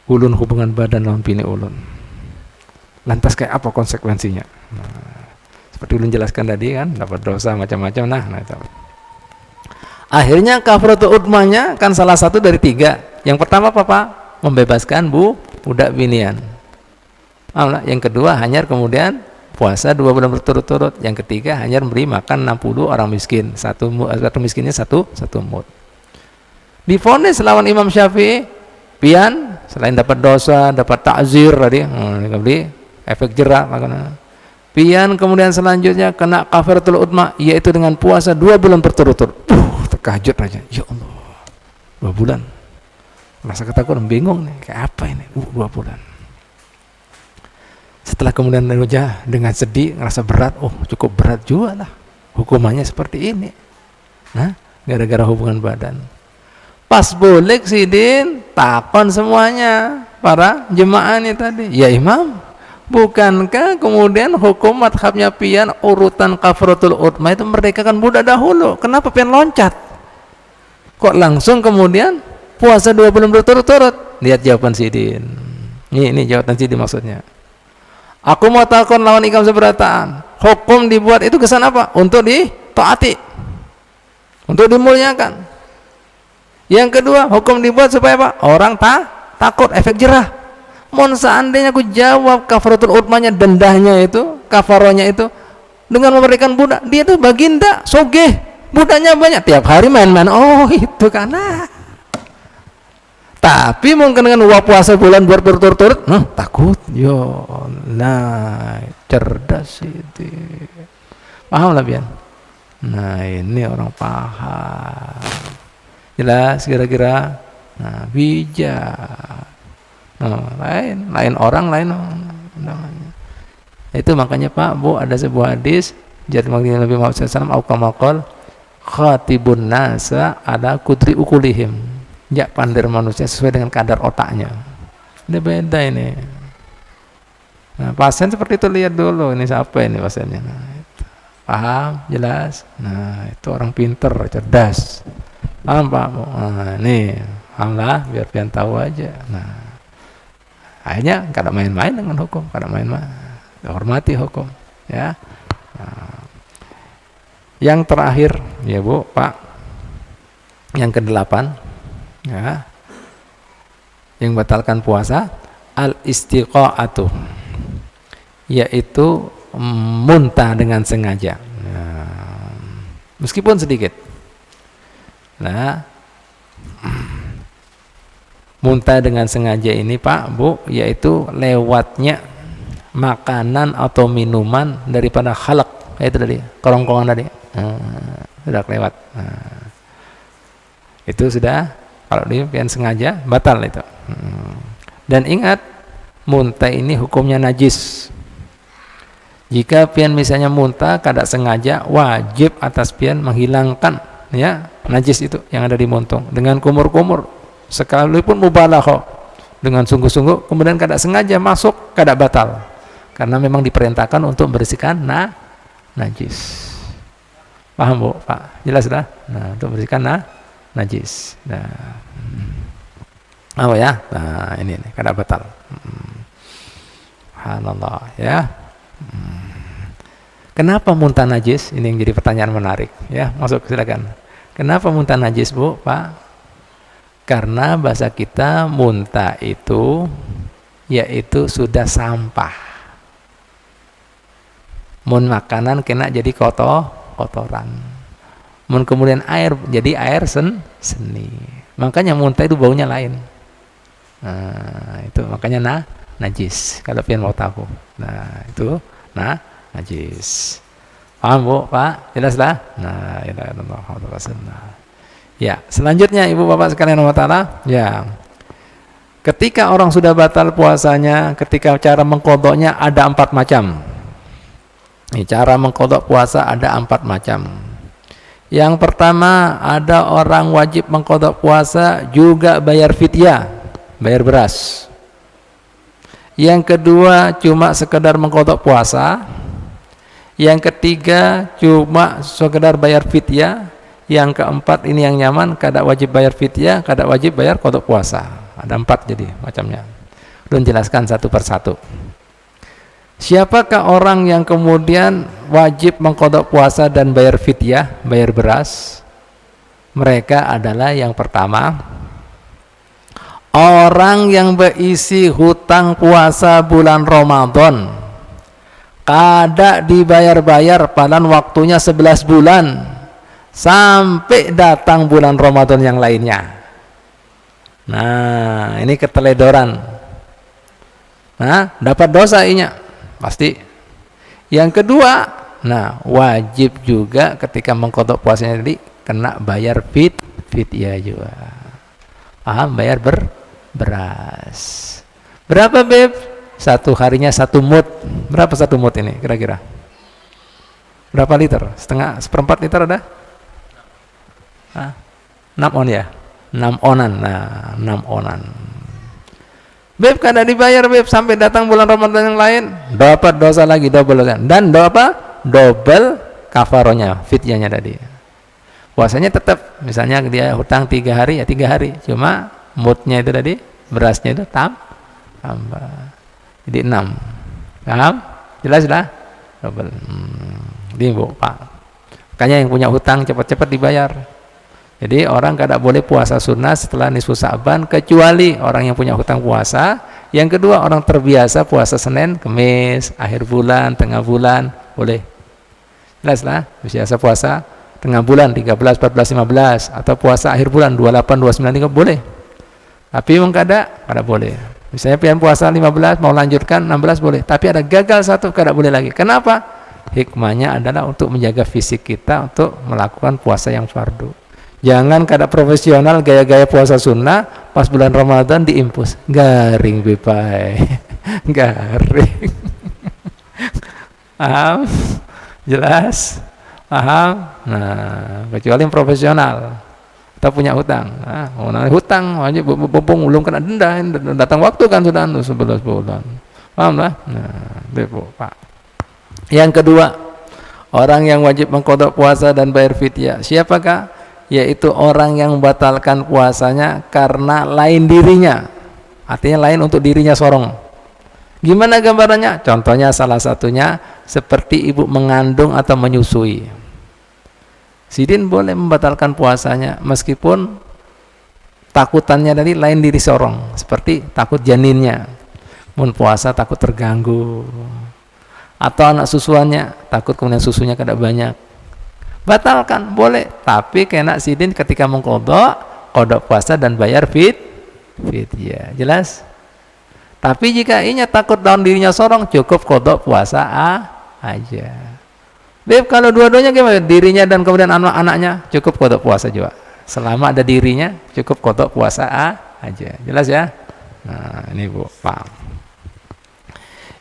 Ulun hubungan badan lawan bini ulun. Lantas kayak apa konsekuensinya? Nah, seperti ulun jelaskan tadi kan, dapat dosa macam-macam. Nah itu. Akhirnya kafaratul utmanya kan salah satu dari 3. Yang pertama apa Pak? Membebaskan budak binian. Yang kedua hanyar kemudian puasa 2 bulan berturut-turut. Yang ketiga hanyar memberi makan 60 orang miskin. Satu miskinnya satu mud. Divonis lawan Imam Syafi'i, pian selain dapat dosa, dapat takzir tadi, beli efek jerak, pian kemudian selanjutnya kena kafaratul utma, yaitu dengan puasa 2 bulan berturut-turut. Terkejut aja, ya Allah, 2 bulan. Rasa ketakutan, bingung nih, kayak apa ini? 2 bulan. Setelah kemudian dengan sedih, ngerasa berat, cukup berat juga lah. Hukumannya seperti ini. Nah, gara-gara hubungan badan. Pas boleh sidin, takon semuanya para jemaah ini tadi. Ya Imam, bukankah kemudian hukum madhabnya pian urutan kafaratul utma itu merdekakan budak dahulu? Kenapa pian loncat? Kok langsung kemudian puasa 2 bulan berturut-turut? Lihat jawaban sidin. Ini jawaban sidin maksudnya. Aku mau takon lawan ikam seberataan. Hukum dibuat itu kesan apa? Untuk ditaati, untuk dimuliakan. Yang kedua, hukum dibuat supaya apa? Orang takut, efek jerah. Mohon seandainya aku jawab kafaratul utmanya, dendahnya itu, kafaronya itu dengan memberikan budak, dia itu baginda, sogeh, budaknya banyak, tiap hari main-main. Itu karena. Tapi mungkin dengan puasa bulan berturut-turut, takut. Nah, cerdas itu. Paham lah Bian? Nah, ini orang paham. Jelas kira-kira. Nah, bijak. Lain orang, lain namanya. Itu makanya Pak Bu, ada sebuah hadis jadi Nabi Muhammad SAW aukamakol khatibun nasa ada kudri ukulihim, ya pandir manusia sesuai dengan kadar otaknya. Ini beda ini. Nah, pasien seperti itu lihat dulu ini siapa ini pasiennya. Nah, itu. Paham, jelas. Nah, itu orang pinter, cerdas. Paham Pak? Nah, ini alhamdulillah biar pian tahu aja. Nah, akhirnya kada main-main dengan hukum, kada main-main, hormati hukum, ya. Nah, yang terakhir, ya Bu, Pak, yang ke-8, ya, yang batalkan puasa, al-istiqa'atu, yaitu muntah dengan sengaja, meskipun sedikit. Nah, muntah dengan sengaja ini Pak Bu, yaitu lewatnya makanan atau minuman daripada khalaq, itu tadi kerongkongan tadi, sudah lewat. Itu sudah, kalau dia pian sengaja batal itu. Dan ingat, muntah ini hukumnya najis. Jika pian misalnya muntah kada sengaja, wajib atas pian menghilangkan ya najis itu yang ada di muntung dengan kumur-kumur, sekalipun mubalaghah, dengan sungguh-sungguh, kemudian kada sengaja masuk, kada batal, karena memang diperintahkan untuk membersihkan najis. Paham Bu? Pak? Jelas dah? Nah, untuk membersihkan najis. Nah, apa ya? Nah, ini kada batal. Subhanallah ya. Kenapa muntah najis? Ini yang jadi pertanyaan menarik ya. Masuk, silakan. Kenapa muntah najis, Bu, Pak? Karena bahasa kita muntah itu yaitu sudah sampah. Mun makanan kena jadi kotoran. Mun kemudian air jadi air seni. Makanya muntah itu baunya lain. Nah, itu makanya najis. Kalau pian mau tahu. Nah, itu najis. Paham Bu, Pak? Jelas dah? Nah, ya, selanjutnya Ibu Bapak sekalian wa ta'ala, ya. Ketika orang sudah batal puasanya, ketika cara mengkodoknya ada 4 macam. Cara mengkodok puasa ada 4 macam. Yang pertama, ada orang wajib mengkodok puasa juga bayar fidyah, bayar beras. Yang kedua, cuma sekedar mengkodok puasa. Yang ketiga, cuma sekedar bayar fidyah. Yang keempat, ini yang nyaman, kada wajib bayar fidyah, kada wajib bayar kodok puasa. Ada 4 jadi macamnya. Belum jelaskan satu persatu. Siapakah orang yang kemudian wajib mengkodok puasa dan bayar fidyah, bayar beras? Mereka adalah yang pertama, orang yang berisi hutang puasa bulan Ramadan, kada dibayar-bayar padahal waktunya 11 bulan sampai datang bulan Ramadan yang lainnya. Nah, ini keteledoran. Nah, dapat dosa inya pasti. Yang kedua, nah wajib juga ketika mengkodok puasanya tadi kena bayar fidyah juga. Paham? Bayar beras. Berapa, Beb? Satu harinya 1 mud. Berapa 1 mud ini kira-kira? Berapa liter? Seperempat liter ada? 6 on ya? 6 onan. Nah, 6 onan. Beb, kada dibayar, Beb, sampai datang bulan Ramadan yang lain, dapat dosa lagi, double dosa. Dan double kafaronya, fidyahnya tadi. Puasanya tetap, misalnya dia hutang 3 hari ya 3 hari, cuma mudnya itu tadi, berasnya itu tambah. Jadi 6. Paham? Jelas dah? Double. Ini Bu, Pak. Makanya yang punya hutang cepat-cepat dibayar. Jadi orang kada boleh puasa sunnah setelah nisfu Sa'ban kecuali orang yang punya hutang puasa. Yang kedua, orang terbiasa puasa Senin, Kamis, akhir bulan, tengah bulan, boleh. Jelas lah, biasa puasa tengah bulan 13, 14, 15 atau puasa akhir bulan 28, 29 juga boleh. Tapi memang kada boleh. Misalnya pian puasa 15 mau lanjutkan 16 boleh, tapi ada gagal satu kada boleh lagi. Kenapa? Hikmahnya adalah untuk menjaga fisik kita untuk melakukan puasa yang fardu. Jangan kada profesional gaya-gaya puasa sunnah pas bulan Ramadan diimpus. Garing bepai. Garing. Paham? Jelas? Paham? Nah, kecuali yang profesional atau punya hutang. Hutang wajib bumbung belum kena denda, datang waktu kan sudah 11 bulan. Paham lah? Nah, itu Pak. Yang kedua, orang yang wajib mengkodok puasa dan bayar fidyah. Siapakah? Yaitu orang yang membatalkan puasanya karena lain dirinya, artinya lain untuk dirinya sorong. Gimana gambarannya? Contohnya salah satunya seperti ibu mengandung atau menyusui. Sidin boleh membatalkan puasanya meskipun takutannya dari lain diri sorong, seperti takut janinnya, mun puasa takut terganggu, atau anak susuannya takut kemudian susunya kada banyak. Batalkan boleh, tapi kena sidin ketika mengkodok puasa dan bayar fidyah. Jelas? Tapi jika inya takut daun dirinya sorong, cukup kodok puasa aja. Beb, kalau dua-duanya gimana? Dirinya dan kemudian anak-anaknya, cukup kodok puasa juga. Selama ada dirinya, cukup kodok puasa aja. Jelas ya? Nah, ini Bu, paham.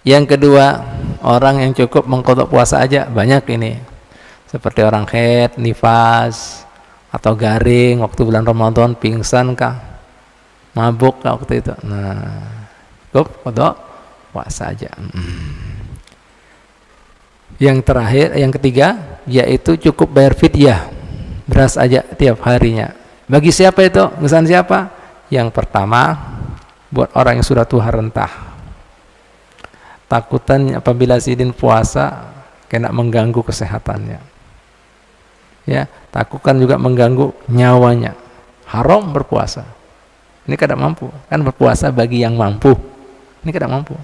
Yang kedua, orang yang cukup mengqadha puasa aja banyak ini. Seperti orang haid, nifas, atau garing waktu bulan Ramadan, pingsan kah, mabuk kah waktu itu. Nah, cukup qadha puasa aja. Yang terakhir, yang ketiga, yaitu cukup bayar fidyah, beras aja tiap harinya. Bagi siapa itu? Misalnya siapa? Yang pertama, buat orang yang sudah tua rentah. Takutan apabila sidin puasa kena mengganggu kesehatannya. Ya, takutkan juga mengganggu nyawanya. Haram berpuasa. Ini kada mampu. Kan berpuasa bagi yang mampu. Ini kada mampu.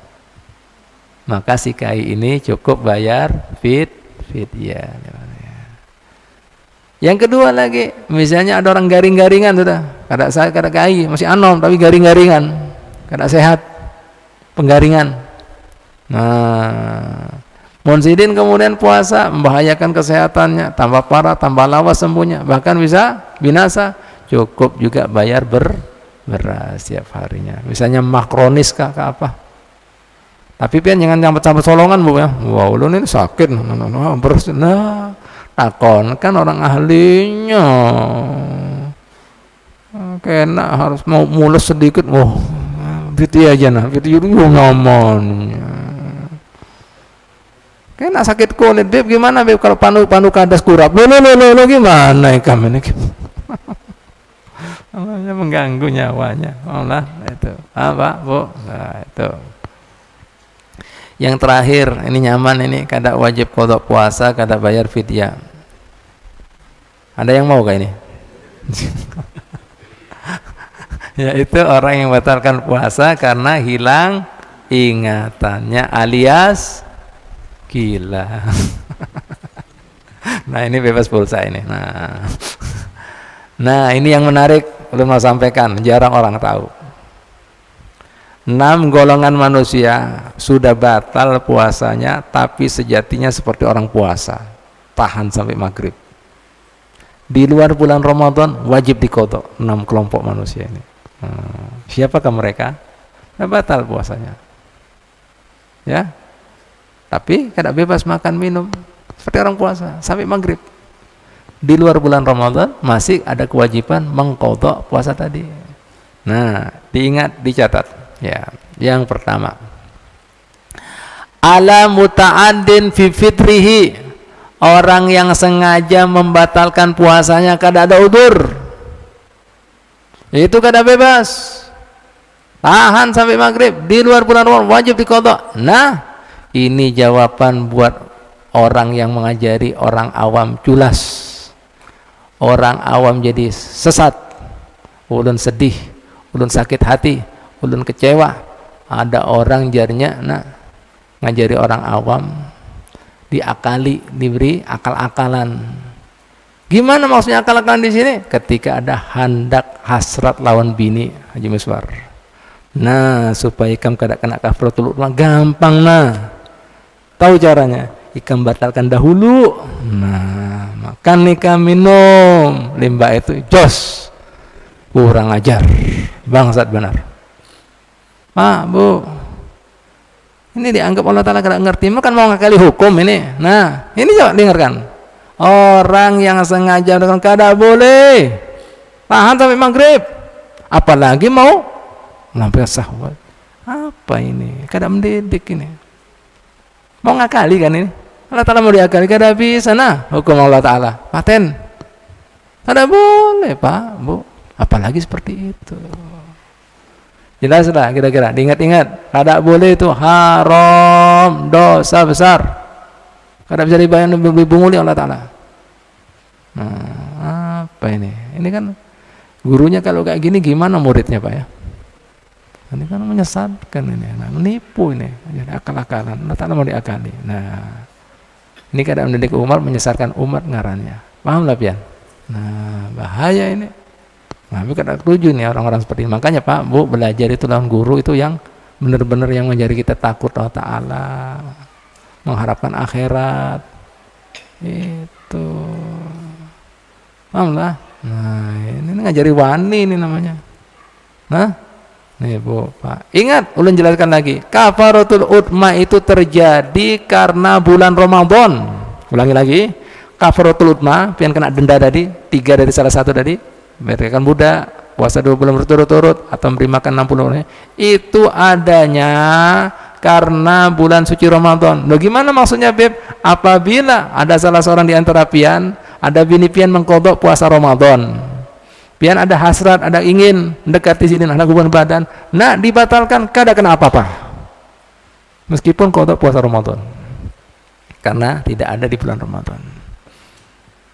Maka si kai ini cukup bayar fidyah. Yang kedua lagi, misalnya ada orang garing-garingan sudah. Kada kai, masih anom tapi garing-garingan. Kada sehat. Penggaringan. Nah, monsidin kemudian puasa membahayakan kesehatannya, tambah parah, tambah lawas sembuhnya, bahkan bisa binasa. Cukup juga bayar beras setiap harinya. Misalnya makronis kah ke apa? Tapi pian jangan campur-campur solongan bu ya. Wow, lu ini sakit, beras. Nah, takon kan orang ahlinya. Kena harus mau mulus sedikit. Wow, gitu aja nah, gitu ngomongnya. Kena sakit kulit, Beb, gimana Beb kalau panu kadas kurap? Lo gimana ikam ini? Mengganggu nyawanya. Malah itu. Pak, Bu. Nah, itu. Yang terakhir, ini nyaman ini, kada wajib qadha puasa, kada bayar fidyah. Ada yang mau kah ini? Yaitu orang yang batalkan puasa karena hilang ingatannya alias gila. Nah, ini bebas pulsa ini. Nah, ini yang menarik, belum mau sampaikan, jarang orang tahu. 6 golongan manusia sudah batal puasanya, tapi sejatinya seperti orang puasa, tahan sampai maghrib. Di luar bulan Ramadan wajib diqadha 6 kelompok manusia ini. Siapakah mereka? Sudah batal puasanya. Ya. Tapi kada bebas makan minum seperti orang puasa sampai maghrib. Di luar bulan Ramadan masih ada kewajiban mengqadha puasa tadi. Nah, diingat, dicatat. Ya, yang pertama, ala muta'addin fi fitrihi, orang yang sengaja membatalkan puasanya kada ada udzur. Itu kada bebas. Tahan sampai maghrib di luar bulan Ramadan wajib diqadha. Nah, ini jawaban buat orang yang mengajari orang awam culas. Orang awam jadi sesat. Ulun sedih, ulun sakit hati, ulun kecewa. Ada orang jarinya ngajari orang awam, diakali, diberi akal-akalan. Gimana maksudnya akal-akalan di sini? Ketika ada handak hasrat lawan bini, Haji Miswar. Nah, supaya ikam kada kena kafaratul ula, gampang nah. Tahu caranya? Ikam batalkan dahulu. Nah, makan ikam minum, limbah itu jos. Kurang ajar, bangsat benar. Pak, Bu, ini dianggap Allah Ta'ala kada ngerti, kan mau ngakali hukum ini. Nah, ini coba dengarkan. Orang yang sengaja kada boleh tahan sampai maghrib, apalagi mau sampai sahwat. Apa ini? Kada mendidik ini. Mau ngakali kan ini? Allah Ta'ala mau diakali, kada bisa nah hukum Allah Ta'ala. Paten. Kada boleh, Pak, Bu. Apalagi seperti itu. Jelas lah kira-kira, diingat-ingat. Kada boleh itu haram, dosa besar. Kada bisa dibayar dibunguli Allah Ta'ala. Nah, apa ini? Ini kan gurunya kalau kayak gini gimana muridnya, Pak ya? Ini kan menyesatkan ini, menipu ini, jadi akal-akalan. Allah Ta'ala mau diakali. Nah, ini kadang mendidik umat, menyesatkan umat ngarannya. Paham lah pian? Nah, bahaya ini. Nah, tapi kadang setuju nih orang-orang seperti ini. Makanya Pak, Bu, belajar itu lawan guru itu yang benar-benar yang menjadi kita takut Allah Ta'ala, mengharapkan akhirat. Itu. Paham lah? Nah, ini ngajari wani ini namanya. Nah, Nih Bu, Pak. Ingat, ulun jelaskan lagi. Kafaratul utma itu terjadi karena bulan Ramadan. Ulangi lagi. Kafaratul utma, pian kena denda tadi, 3 dari salah satu tadi. Mereka budak, puasa 2 bulan berturut-turut atau memberi makan 60 orang. Itu adanya karena bulan suci Ramadan. Loh gimana maksudnya, Beb? Apabila ada salah seorang di antara pian, ada bini pian mengkodok puasa Ramadan. Pian ada hasrat, ada ingin mendekati sini, ada hubungan badan, nah dibatalkan, kada kena apa-apa. Meskipun kodok puasa Ramadan. Karena tidak ada di bulan Ramadan.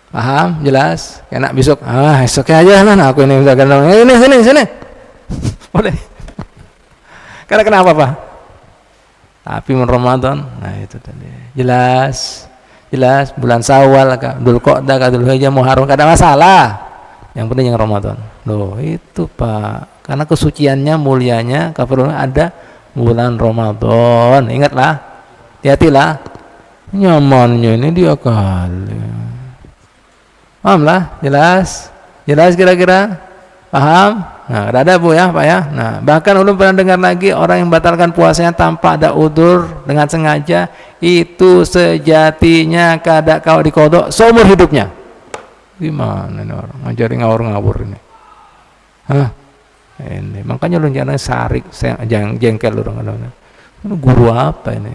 Paham? Jelas? Enak besok, esoknya aja nah, aku ini udah gendong. Sini. Boleh. Kada kena apa-apa. Tapi bulan Ramadan, nah itu tadi. Jelas bulan Syawal, Dzulqa'dah, Dzulhijjah, Muharram, kada masalah. Yang penting yang Ramadan. Loh itu Pak, karena kesuciannya, mulianya, kafarnya ada bulan Ramadan. Ingatlah, hati-hatilah. Nyamannya ini dia kali. Paham lah? Jelas kira-kira? Paham? Nah, ada Bu ya Pak ya. Nah, bahkan ulun pernah dengar lagi orang yang batalkan puasanya tanpa ada udzur dengan sengaja, itu sejatinya kada kau dikodok seumur hidupnya. Gimana ini orang ngajari ngawur ini? Ini makanya lu jangan sarik, jangan jengkel orang. Ini guru apa ini?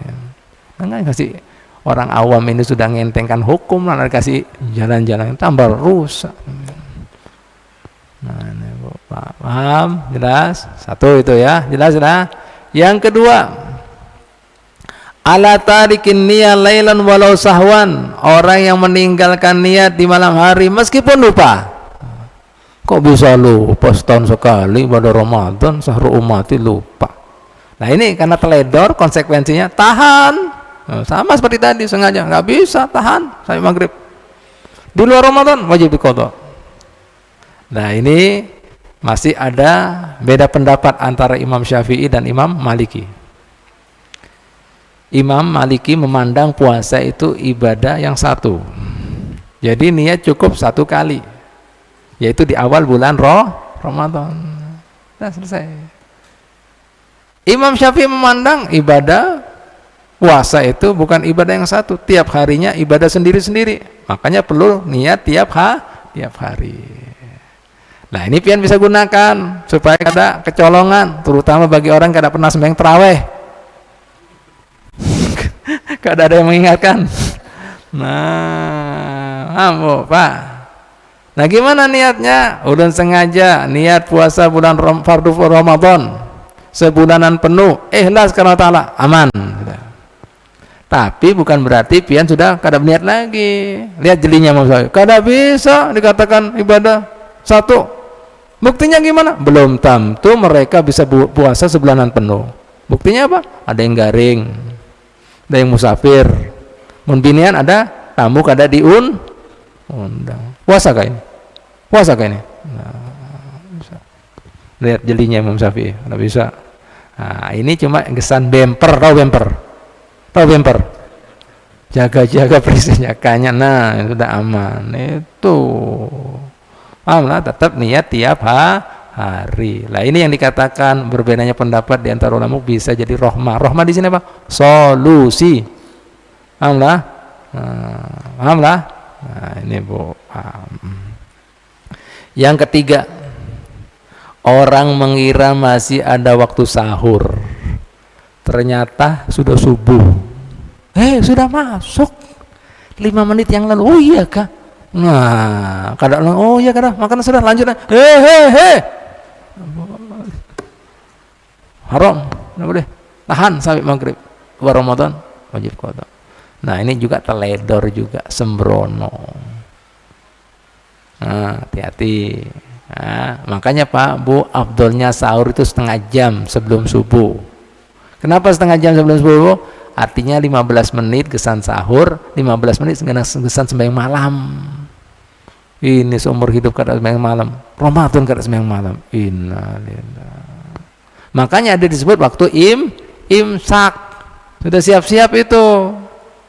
Nggak kasih orang awam ini sudah ngentengkan hukum, lalu kasih jalan-jalan tambah rusak. Nah, ini Bu, paham? Jelas? Satu itu ya, jelas lah. Yang kedua, ala tarikin niat lailan walau sahwan, orang yang meninggalkan niat di malam hari meskipun lupa. Kok bisa lupa setahun sekali pada Ramadan, sahru umati lupa. Nah ini karena teledor, konsekuensinya tahan. Nah, sama seperti tadi, sengaja nggak bisa tahan sampai maghrib. Di luar Ramadan wajib diqadha. Nah ini masih ada beda pendapat antara Imam Syafi'i dan Imam Maliki. Imam Maliki memandang puasa itu ibadah yang satu. Jadi niat cukup 1 kali, yaitu di awal bulan Ramadan. Nah, selesai. Imam Syafi'i memandang ibadah puasa itu bukan ibadah yang satu, tiap harinya ibadah sendiri-sendiri. Makanya perlu niat tiap hari. Nah, ini pian bisa gunakan supaya ada kecolongan, terutama bagi orang yang tidak pernah sembahyang tarawih. Kada ada yang mengingatkan. Nah, Pak. Nah, gimana niatnya? Ulun sengaja niat puasa bulan fardu Ramadan sebulanan penuh, ikhlas karena Ta'ala, aman. Tapi bukan berarti pian sudah kada berniat lagi. Lihat jelinya maksudnya. Kada bisa dikatakan ibadah satu. Buktinya gimana? Belum tentu mereka bisa puasa sebulanan penuh. Buktinya apa? Ada yang garing, ada yang musafir, munbinian ada tamu kada diundang. Puasa kah ini? Nah, bisa. Lihat jelinya Imam Syafi'i, nggak bisa. Nah, ini cuma gesan bemper, tahu bemper. Jaga persenjakannya, nah itu sudah aman. Itu, paham lah, tetap niat tiap hari. Lah ini yang dikatakan berbedanya pendapat di antara ulama bisa jadi rahmah. Rahmah di sini apa? Solusi. Paham lah? Nah, ini Bu, paham. Yang ketiga, orang mengira masih ada waktu sahur. Ternyata sudah subuh. Sudah masuk 5 menit yang lalu. Oh iya kah? Nah, kadang oh iya kadang makan sudah lanjut. Haram, nggak boleh. Tahan sampai maghrib. Luar Ramadan wajib qadha. Nah, ini juga teledor juga, sembrono. Nah, hati-hati. Nah, makanya Pak, Bu, afdolnya sahur itu setengah jam sebelum subuh. Kenapa setengah jam sebelum subuh? Artinya 15 menit gesan sahur, 15 menit gesan sembahyang malam. Ini seumur hidup kada sembahyang malam. Ramadan kada sembahyang malam. Innalillah. Makanya ada disebut waktu imsak. Sudah siap-siap itu.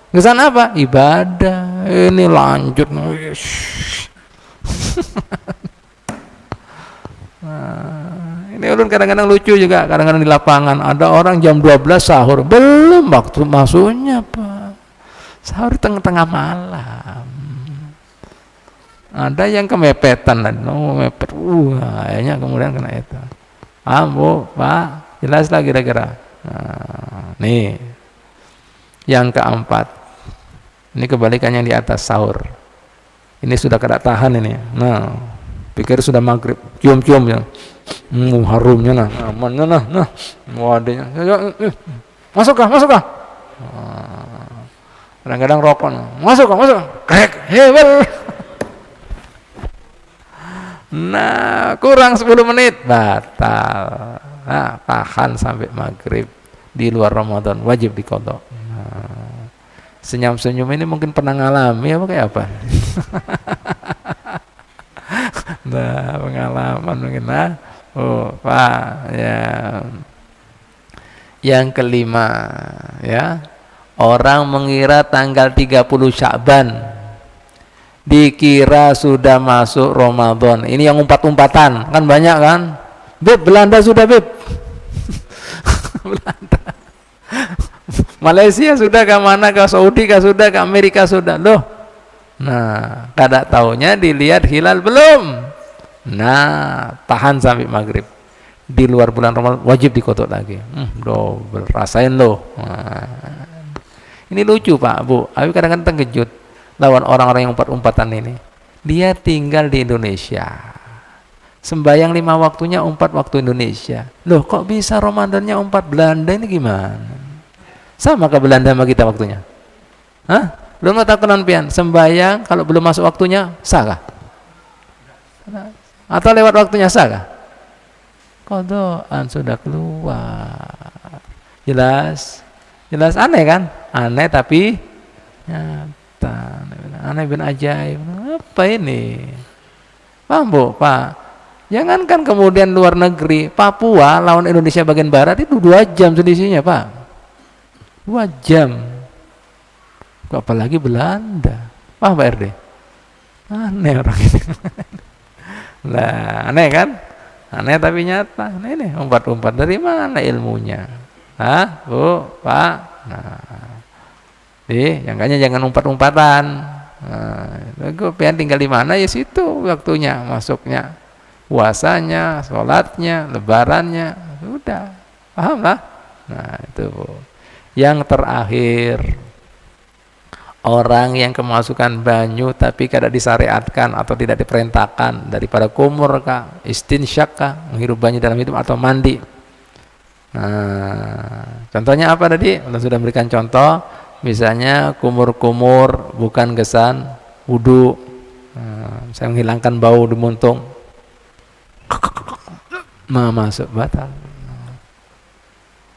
Gesan apa? Ibadah. Ini lanjut. Nah, ini Ini ulun kadang-kadang lucu juga, kadang-kadang di lapangan ada orang jam 12 sahur, belum waktu masuknya Pak. Sahur tengah-tengah malam. Ada yang kemepetan lah, mepet, kayaknya kemudian kena itu. Bu, Pak, jelas lah kira-kira. Nah, nih, yang keempat, ini kebalikannya yang di atas sahur. Ini sudah kada tahan ini. Nah, pikir sudah maghrib, cium-cium ya. Harumnya nah, amannya nah, wadahnya. Masuk kah? Kadang-kadang rokok. Masuk. Krek, hebel. Nah, kurang 10 menit batal. Nah, tahan sampai maghrib di luar Ramadan, wajib diqadha. Nah, senyum-senyum ini mungkin pernah ngalami apa kayak apa? Nah, pengalaman mungkin Pak ya. Yang kelima ya, orang mengira tanggal 30 Sya'ban dikira sudah masuk Ramadan. Ini yang umpat-umpatan kan banyak kan. Beb, Belanda sudah Beb. Belanda. Malaysia sudah, ke mana, ke Saudi ke sudah, ke Amerika sudah loh. Nah, kada taunya dilihat hilal belum. Nah, tahan sampai maghrib di luar bulan Ramadan, wajib dikotok lagi. Double, rasain loh. Nah, ini lucu Pak Bu, aku kadang-kadang terkejut lawan orang-orang yang umpat-umpatan ini. Dia tinggal di Indonesia, sembayang 5 waktunya umpat waktu Indonesia. Loh, kok bisa Ramadannya umpat Belanda, ini gimana? Sama ke Belanda sama kita waktunya? Hah? Belum tahu pian, sembayang kalau belum masuk waktunya sah kah? Atau lewat waktunya sah kah? Qadhaan sudah keluar. Jelas aneh kan? Aneh tapi nyata. Aneh bin ajaib. Apa ini? Paham Bu, Pak? Jangankan kemudian luar negeri, Papua lawan Indonesia bagian barat itu 2 jam selisihnya Pak. 2 jam. Apalagi Belanda. Paham Pak RD? Aneh orang ini. Nah, aneh kan? Aneh tapi nyata. Nah, ini umpat-umpat dari mana ilmunya? Bu, Pak. Nah, makanya jangan umpat-umpatan. Nah, gue pengen tinggal di mana ya situ waktunya, masuknya, puasanya, sholatnya, lebarannya, sudah, paham lah. Nah itu Bu. Yang terakhir, orang yang kemasukan banyu tapi kada disyariatkan atau tidak diperintahkan, daripada kumur kah, istinsyak kah, menghirup banyu dalam hidup, atau mandi. Nah, contohnya apa tadi? Kita sudah berikan contoh, misalnya kumur-kumur bukan gesan wudu, saya menghilangkan bau di muntung, masuk batal.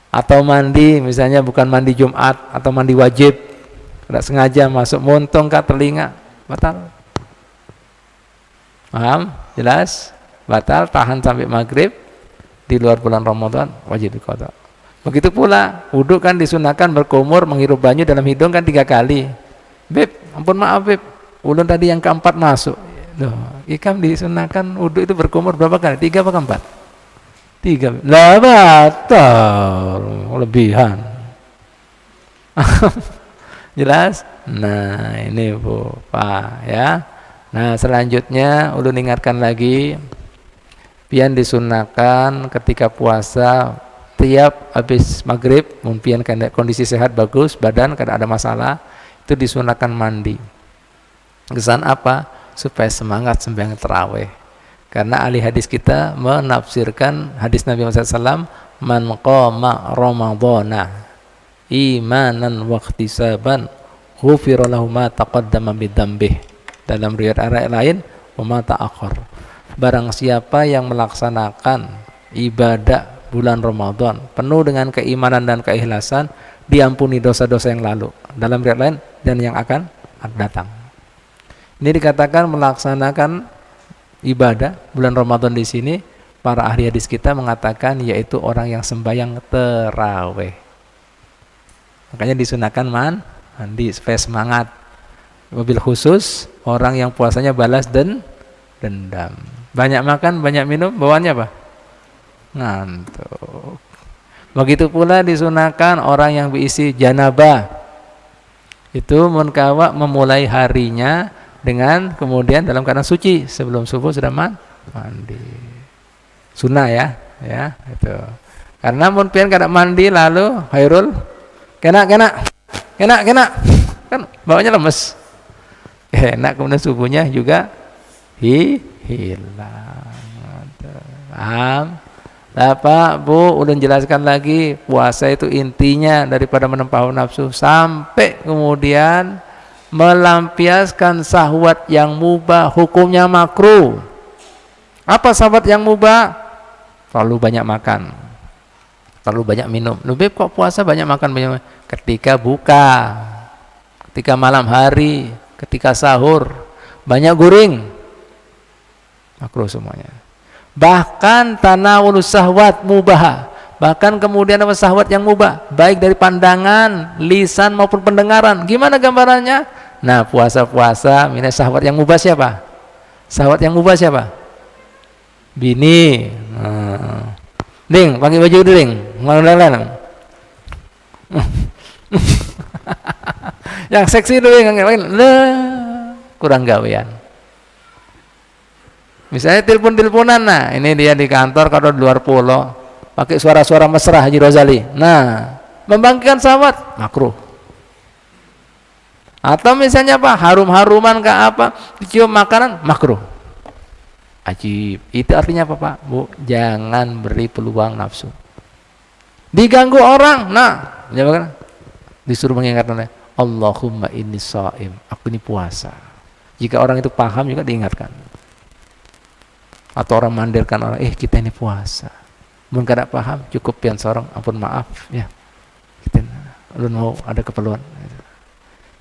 Atau mandi, misalnya bukan mandi Jumat atau mandi wajib, tidak sengaja masuk muntung ke telinga, batal. Paham? Jelas? Batal, tahan sampai maghrib di luar bulan Ramadan, wajib diqadha. Begitu pula wudu kan disunahkan berkumur, menghirup banyu dalam hidung kan 3 kali. Beb, ampun maaf Beb, ulun tadi yang keempat masuk. Loh, ikam disunahkan wudu itu berkumur berapa kali? 3 apa 4? 3. Lah batal, lebihan. Jelas? Nah, ini Bu, Pak ya. Nah, selanjutnya ulun ingatkan lagi, pian disunahkan ketika puasa tiap habis maghrib, mungkin kondisi sehat bagus, badan kada ada masalah, itu disunahkan mandi. Kesan apa? Supaya semangat sembahyang tarawih. Karena ahli hadis kita menafsirkan hadis Nabi Muhammad SAW, man qama ramadhana imanan wa ihtisaban ghufira lahu ma taqaddama min dzambih. Dalam riwayat lain, wa ma ta'akhkhar. Barang siapa yang melaksanakan ibadah bulan Ramadan penuh dengan keimanan dan keikhlasan, diampuni dosa-dosa yang lalu. Dalam riwayat lain, dan yang akan datang. Ini dikatakan melaksanakan ibadah bulan Ramadan di sini, para ahli hadis kita mengatakan yaitu orang yang sembahyang tarawih. Makanya disunahkan mandi supaya semangat. Mobil khusus orang yang puasanya balas dendam. Banyak makan, banyak minum, bawaannya apa? ngantuk. Begitu pula disunahkan orang yang berisi janabah. Itu munkawa memulai harinya dengan kemudian dalam keadaan suci, sebelum subuh sudah mandi. Sunnah ya itu. Karena mun pian kada mandi lalu hairul kena kan bawanya lemes. Enak kemudian subuhnya juga hilang. Paham? Pak, Bu, udah jelaskan lagi, puasa itu intinya daripada menempa hawa nafsu sampai kemudian melampiaskan syahwat yang mubah, hukumnya makruh. Apa syahwat yang mubah? Terlalu banyak makan, terlalu banyak minum. Lebih kok puasa banyak makan banyak ketika buka, ketika malam hari, ketika sahur, banyak guring, makruh semuanya. Bahkan tanawulus syahwat mubah, bahkan kemudian apa syahwat yang mubah, baik dari pandangan, lisan maupun pendengaran. Gimana gambarannya? Nah, puasa-puasa minta syahwat yang mubah siapa? Syahwat yang mubah siapa? Bini. Ding, pakai baju dulu, Ding. Yang seksi dulu, yang kurang gawean. Misalnya telepon-teleponan, nah ini dia di kantor kalau di luar pulau pakai suara-suara mesra Haji Rozali, nah membangkitkan syahwat, makruh. Atau misalnya apa, harum-haruman ke apa, dicium makanan, makruh. Ajib. Itu artinya apa Pak, Bu? Jangan beri peluang nafsu. Diganggu orang, nah disuruh mengingatkan, Allahumma inni shaim, aku ini puasa. Jika orang itu paham juga diingatkan. Atau orang mandirkan orang, kita ini puasa. Mungkin kada paham, cukup pian sorong, ampun maaf ya. Kita ulun mau ada keperluan.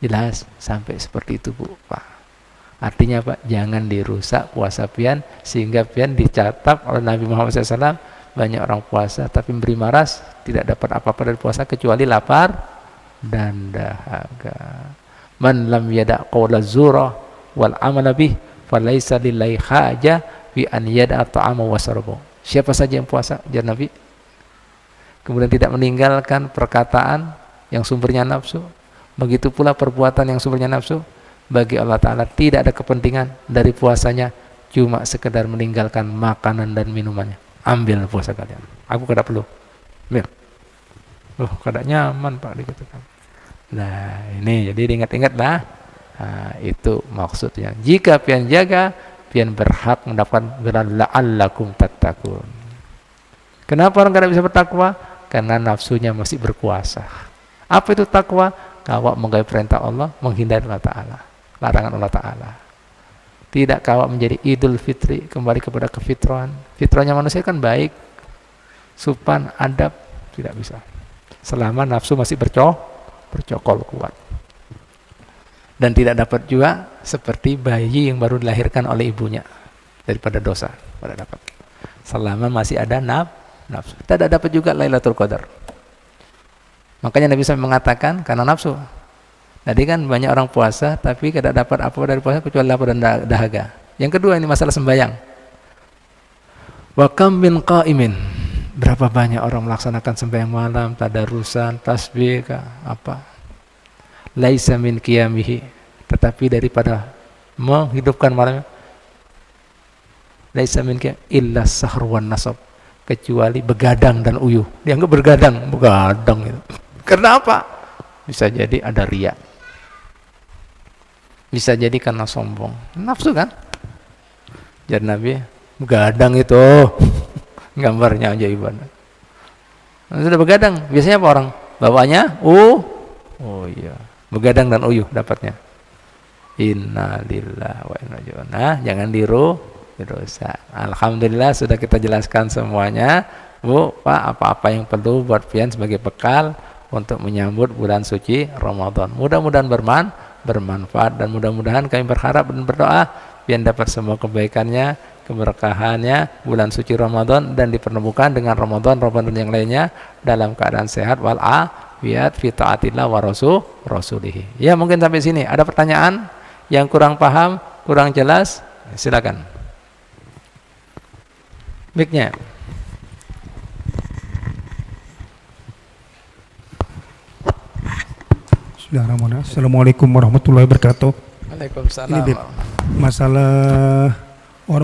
Jelas sampai seperti itu Bu, Pak. Artinya Pak, jangan dirusak puasa pian sehingga pian dicatat oleh Nabi Muhammad SAW, banyak orang puasa tapi memberi maras, tidak dapat apa-apa dari puasa kecuali lapar dan dahaga. Man lam yada' qawla zura wal amala bih falaisa lillahi haja fi an yada' ta'ama wa syaraba. Siapa saja yang puasa, jar Nabi, kemudian tidak meninggalkan perkataan yang sumbernya nafsu, begitu pula perbuatan yang sumbernya nafsu, bagi Allah Ta'ala tidak ada kepentingan dari puasanya, cuma sekedar meninggalkan makanan dan minumannya. Ambil puasa kalian, aku kada perlu. Ambil. Kada nyaman Pak dikatakan. Nah ini jadi ingat-ingatlah. Nah, itu maksudnya. Jika pian jaga, pian berhak mendapatkan gelar la'allakum tattaqun. Kenapa orang tidak bisa bertakwa? Karena nafsunya masih berkuasa. Apa itu takwa? Kawak menggapai perintah Allah, menghindari Allah Ta'ala, larangan Allah Ta'ala. Tidak kawak menjadi idul fitri, kembali kepada kefitrahan. Fitrahnya manusia kan baik, sopan, adab, tidak bisa selama nafsu masih bercokol kuat. Dan tidak dapat juga seperti bayi yang baru dilahirkan oleh ibunya daripada dosa, pada dapat selama masih ada nafsu. Tidak dapat juga Lailatul Qadar. Makanya Nabi SAW mengatakan karena nafsu. Tadi kan banyak orang puasa tapi tidak dapat apa dari puasa kecuali lapar dan dahaga. Yang kedua ini masalah sembahyang. Wa kam min qa'imin, berapa banyak orang melaksanakan sembahyang malam, tadarusan, tasbih, apa, laisa min qiyamihi, tetapi daripada menghidupkan malamnya, laisa min qiyam illa sahr wan nasab, kecuali begadang dan uyuh. Dianggap begadang itu. Karena apa? Bisa jadi ada riya, bisa jadi karena sombong, nafsu kan. Jadi Nabi begadang itu gambarnya aja ibadah. Sudah begadang, biasanya apa orang bawanya? Oh iya, begadang dan uyuh dapatnya. Innalillahi wa inna ilaihi raji'un. Nah, jangan dirusak. Alhamdulillah sudah kita jelaskan semuanya, Bu, Pak, apa-apa yang perlu buat pian sebagai bekal untuk menyambut bulan suci Ramadan. Mudah-mudahan bermanfaat dan mudah-mudahan kami berharap dan berdoa pian dapat semua kebaikannya, keberkahannya bulan suci Ramadan dan dipertemukan dengan Ramadan yang lainnya dalam keadaan sehat wal afiat fi taatillah wa rasulihi. Ya, mungkin sampai sini. Ada pertanyaan yang kurang paham, kurang jelas? Silakan. Mic-nya. Bismillahirrahmanirrahim. Assalamualaikum warahmatullahi wabarakatuh. Waalaikumsalam. Ini Bib, masalah